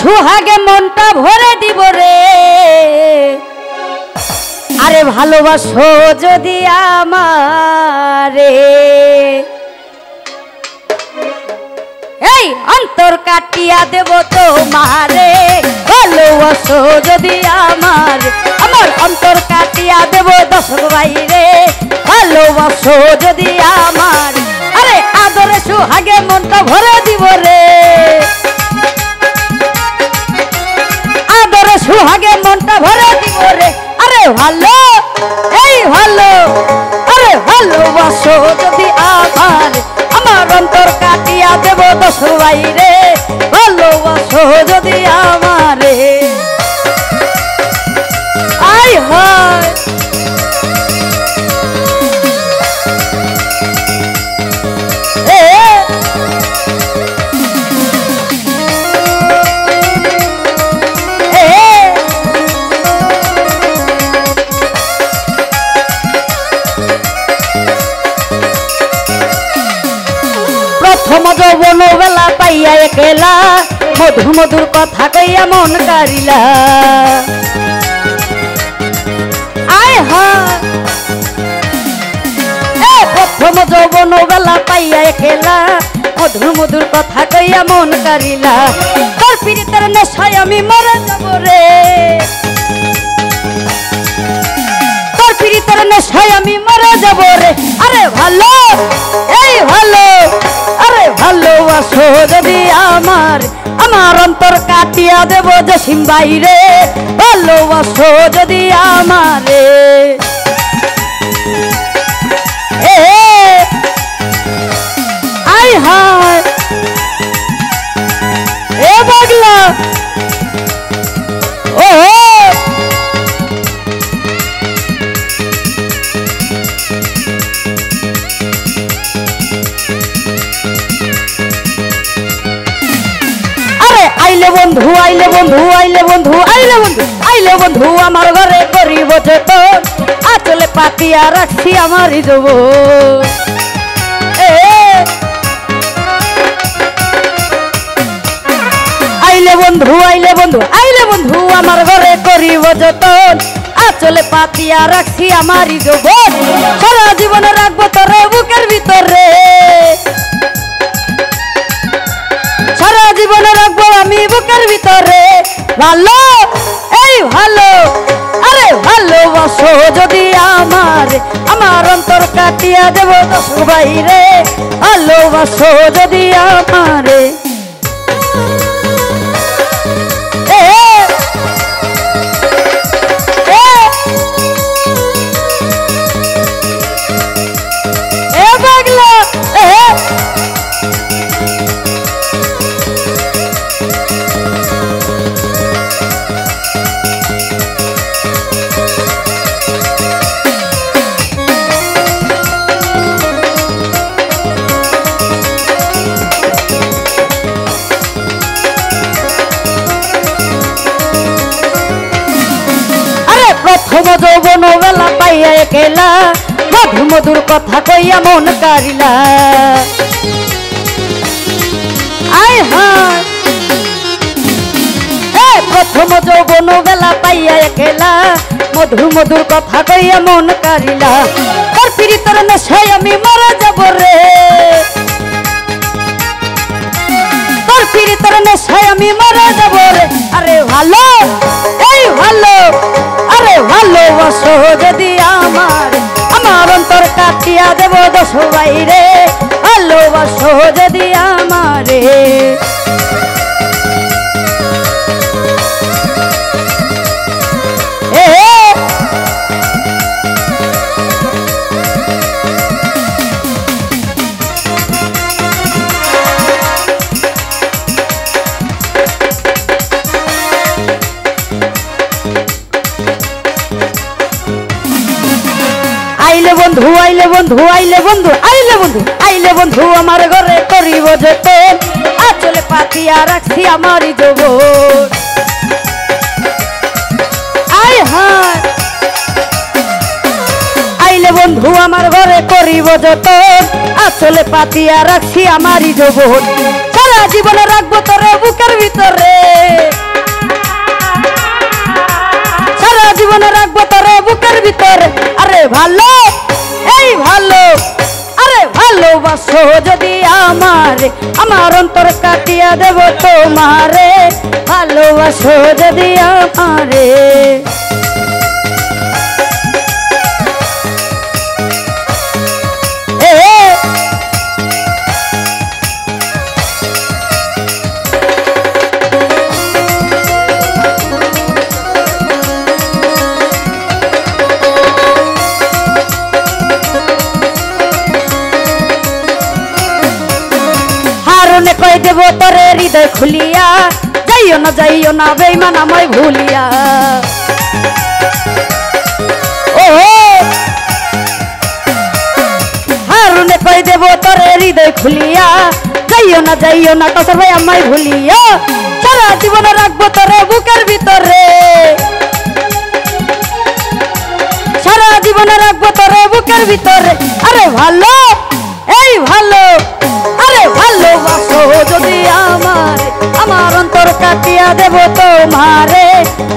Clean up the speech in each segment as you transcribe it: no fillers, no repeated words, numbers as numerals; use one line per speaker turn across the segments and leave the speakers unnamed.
সুহাগে মনটা ভরে দিব রে। আরে ভালোবাসো যদি আমারে, এই অন্তর কাটিয়া দেব তোমারে। ভালোবাসো যদি আমার অন্তর কাটিয়া দেব দর্শক বাইরে। ভালোবাসো যদি আমার, আরে আদরে সুহাগে মনটা ভরে দিব রে। আদরে সুহাগে মনটা ভরে দিব রে। আরে ভালো, এই ভালো, আরে ভালোবাসো যদি আমার অন্তর কাটিয়া দেব দর্শক বাইরে। ভালোবাসো যদি আমারে, আই হয় প্রথম যৌবন বেলা পাইয়া একলা মধুর মধুর কথা কইয়া মন কারিলা। আয় হয় প্রথম যৌবন বেলা পাইয়া একলা মধুর মধুর কথা কইয়া মন কারিলা। তোর পীড়িতের নেশায় আমি মরে যাব রে। তোর পীড়িতের নেশায় আমি মরে যাব রে। আরে ভালো, এই ভালো, আরে ভালোবাসো যদি আমার অন্তর কাটিয়া দেব জসিম বাইরে। ভালোবাসো যদি আমারে, আয় হায় এ পাগলা, ও আইলে বন্ধু, আইলে বন্ধু, আইলে বন্ধু, আইলে বন্ধু, আইলে বন্ধু আমার ঘরে করিব যতন। আঁচলে পাতিয়া রাখছি আমারই যৌব। আইলে বন্ধু, আইলে বন্ধু, আইলে বন্ধু আমার ঘরে করিব যতন। আঁচলে পাতিয়া রাখছি আমারই যৌব। সারা জীবনে রাখবো তোরে বুকের ভিতরে। সারা জীবনে রাখবো আমি বুকের ভিতরে। ভালো, এই ভালো, আরে ভালোবাসো যদি আমার অন্তর কাটিয়া দেব দর্শক বাইরে। ভালোবাসো যদি আমারে, প্রথম যৌবন বেলা পাইয়া একলা মধুর মধুর কথা কইয়া মন কারিলা। আয় হায় প্রথম যৌবন বেলা পাইয়া একলা মধুর মধুর কথা কইয়া মন কারিলা। তোর পীড়িতের নেশায় আমি মরে যাব রে। তোর পীড়িতের নেশায় আমি মরে যাব রে। আরে ভালো, এই ভালো, আরে ভালোবাসো যদি আমার অন্তর কাটিয়া দেব দর্শক বাইরে। ভালোবাসো যদি আমারে, আইলে বন্ধু, আইলে বন্ধু, আইলে বন্ধু, আইলে বন্ধু, আইলে বন্ধু আমার ঘরে করিব যতন। আঁচলে পাতিয়া রাখছি আমারই যৌব। আয় হায় আইলে বন্ধু আমার ঘরে করিব যতন। আঁচলে পাতিয়া রাখছি আমারই যৌব। সারা জীবনে রাখবো তোরে বুকের ভিতরে। দেব তোমারে ভালোবাসো যদি আমারে কই দেব তোরে হৃদয় খুলিয়া যাইও না বেঈমান আমায় ভুলিয়া ও হারুনে কই দেব তোরে হৃদয় খুলিয়া যাইও না কাসর ভাই আমায় ভুলিয়া সারা জীবন রাখবো তোরে বুকের ভিতরে সারা জীবন রাখবো তোরে বুকের ভিতরে আরে ভালো এই ভালো আরে ভালোবাসো যদি আমার অন্তর কাটিয়া দেব তোমারে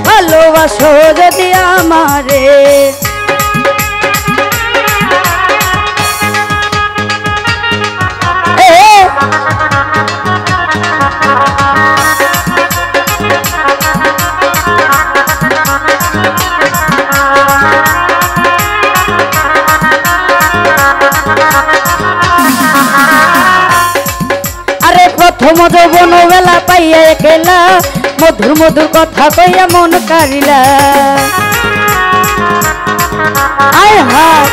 ভালোবাসো যদি আমারে প্রথম যৌবন বেলা পাইয়া একেলা মধুর মধুর কথা কইয়া মন কারিলা আয় হায়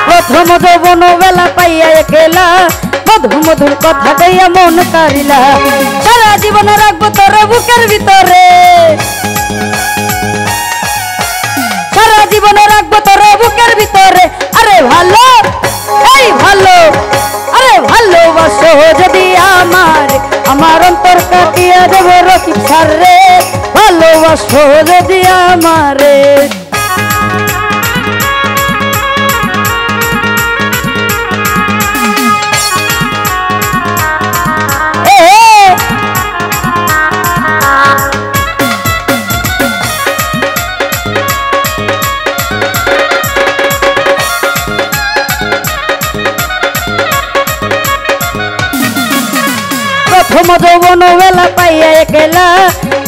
প্রথম যৌবন বেলা পাইয়া একেলা মধুর মধুর কথা কইয়া মন কারিলা সারা জীবন রাখবো তোরে বুকের ভিতরে সারা জীবন রাখবো তোরে বুকের ভিতরে আরে ভালো এই ভালো আরে ভালোবাসো যদি আমার অন্তর কাটিয়া দেব রকিব স্যার রে ভালোবাসো যদি আমারে প্রথম যৌবন বেলা পাইয়া একেলা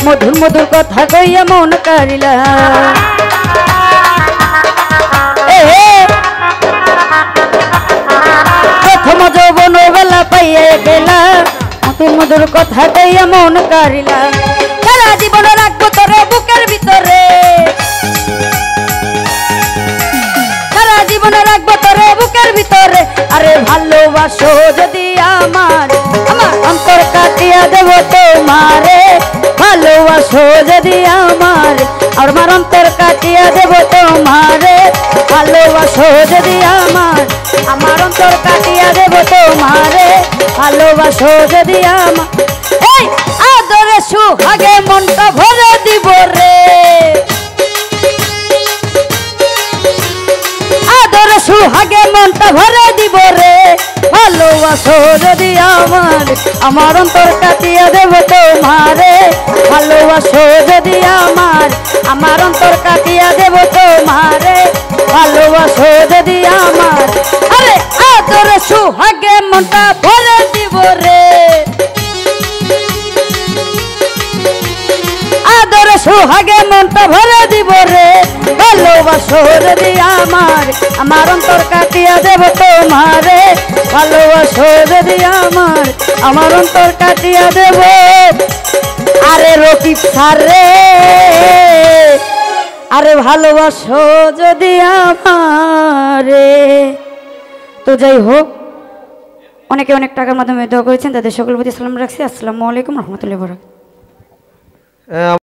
মধুর মধুর কথা কইয়া মন কারিলা প্রথম যৌবন বেলা পাইয়া একেলা মধুর মধুর কথা কইয়া মন কারিলা সারা জীবন রাখবো তোরে বুকের ভিতরে সারা জীবন রাখবো তোরে বুকের ভিতরে আরে ভালোবাসো যদি আমার অন্তর কাটিয়া দেব তোমারে ভালোবাসো যদি আমার অন্তর কাটিয়া দেব তোমারে ভালোবাসো যদি আমার অন্তর কাটিয়া দেব তোমারে ভালোবাসো যদি আমার এই আদরে সুহাগে মনটা ভরে দিব রে আদরে সুহাগে মনটা ভরে দিব রে ভালোবাসো যদি আমার অন্তর কাটিয়া দেব তোমারে ভালোবাসো যদি আমার অন্তর কাটিয়া দেব তোমারে ভালোবাসো যদি আমার আরে আদরে সুহাগে মনটা ভরে দিব রে আদরে সুহাগে মনটা ভরে দিব রে ভালোবাসো যদি আমার অন্তর কাটিয়া দেব তোমারে ভালোবাসো যদি আমার অন্তর কাটিয়া দেব আরে রকিব স্যার রে আরে ভালোবাসো যদি আমারে তো যাই হোক অনেকে অনেক টাকার মাধ্যমে দোয়া করেছেন তাদের সকল প্রতি সালাম রাখছি আসসালামু আলাইকুম রহমতুল্লাহি ওয়া বারাকাতুহু।